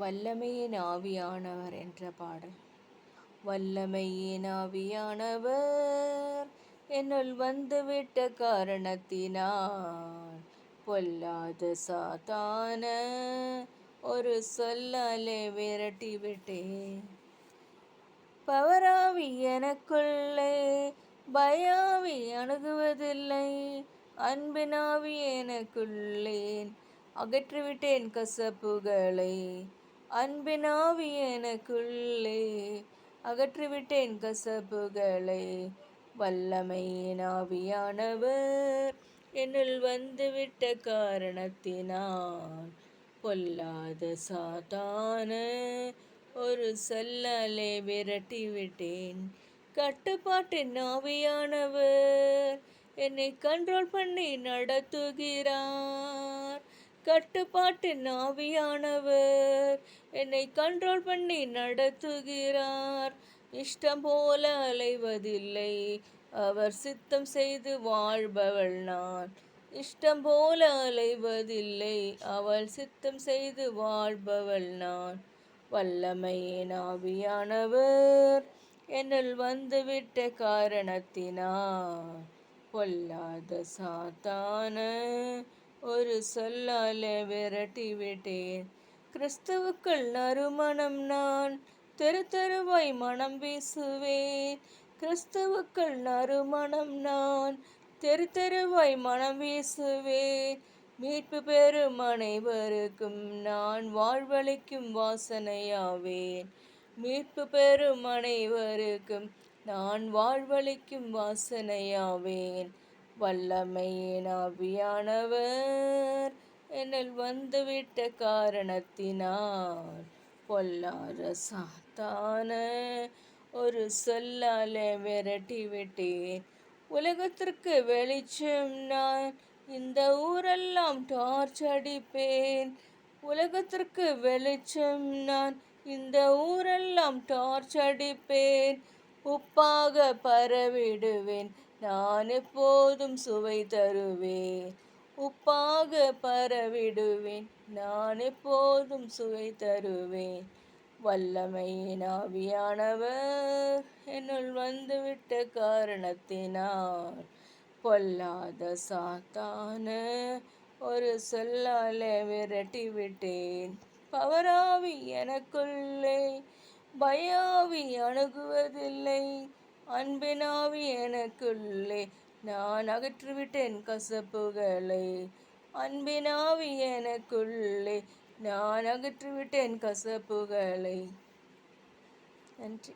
வல்லமையின் ஆவியானவர் என்ற பாடல். வல்லமையின் ஆவியானவர் என்னுள் வந்துவிட்ட காரணத்தினால் பொல்லாத சாத்தான ஒரு சொல்லாலே விரட்டி விட்டேன். பவராவி எனக்குள்ளே பயாவி அணுகுவதில்லை. அன்பினாவி எனக்குள்ளே அகற்றிவிட்டேன் கசப்புகளை. அன்பினாவி எனக்குள்ளே அகற்றிவிட்டேன் கசப்புகளை. வல்லமையின் ஆவியானவர் என்னுள் வந்துவிட்ட காரணத்தினால் பொல்லாத சாத்தான ஒரு சொல்லாலே விரட்டி விட்டேன். கட்டுப்பாட்டின் ஆவியானவர் என்னை கண்ட்ரோல் பண்ணி நடத்துகிறார். கட்டுப்பாட்டின் ஆவியானவர் என்னை கண்ட்ரோல் பண்ணி நடத்துகிறார். இஷ்டம் போல அலைவதில்லை, அவர் சித்தம் செய்து வாழ்பவள் நான். இஷ்டம் போல அலைவதில்லை, அவள் சித்தம் செய்து வாழ்பவள் நான். வல்லமையின் ஆவியானவர் என்னுள் வந்துவிட்ட காரணத்தினால் பொல்லாத சாத்தான ஒரு சொல்லாலே விரட்டி விட்டேன். கிறிஸ்துவுக்குள் நறுமணம் நான் தெரு தெருவாய் மனம் வீசுவேன். கிறிஸ்துவுக்குள் நறுமணம் நான் தெரு தெருவாய் மனம் வீசுவேன். மீட்பு பெறும் அனைவருக்கும் நான் வாழ்வளிக்கும் வாசனையாவேன். மீட்பு பெறும் அனைவருக்கும் நான் வாழ்வளிக்கும் வாசனையாவேன். வல்லமையின் ஆவியானவர் என்னில் வந்துவிட்ட காரணத்தினால் பொல்லாத சாத்தான ஒரு சொல்லாலே விரட்டி விட்டேன். உலகத்திற்கு வெளிச்சம் நான், இந்த ஊரெல்லாம் டார்ச் அடிப்பேன். உலகத்திற்கு வெளிச்சம் நான், இந்த ஊரெல்லாம் டார்ச் அடிப்பேன். உப்பாக பரவிடுவேன், நான் எப்போதும் சுவை தருவேன். உப்பாக பரவிடுவேன், நான் எப்போதும் சுவை தருவேன். வல்லமையின் ஆவியானவர் என்னுள் வந்துவிட்ட காரணத்தினால் பொல்லாத சாத்தான ஒரு சொல்லாலே விரட்டி விட்டேன். பவராவி எனக்குள்ளே பயாவி அணுகுவதில்லை. அன்பினாவி எனக்குள்ளே நான் அகற்றிவிட்டேன் கசப்புகளை. அன்பினாவி எனக்குள்ளே நான் அகற்றிவிட்டேன் கசப்புகளை. நன்றி.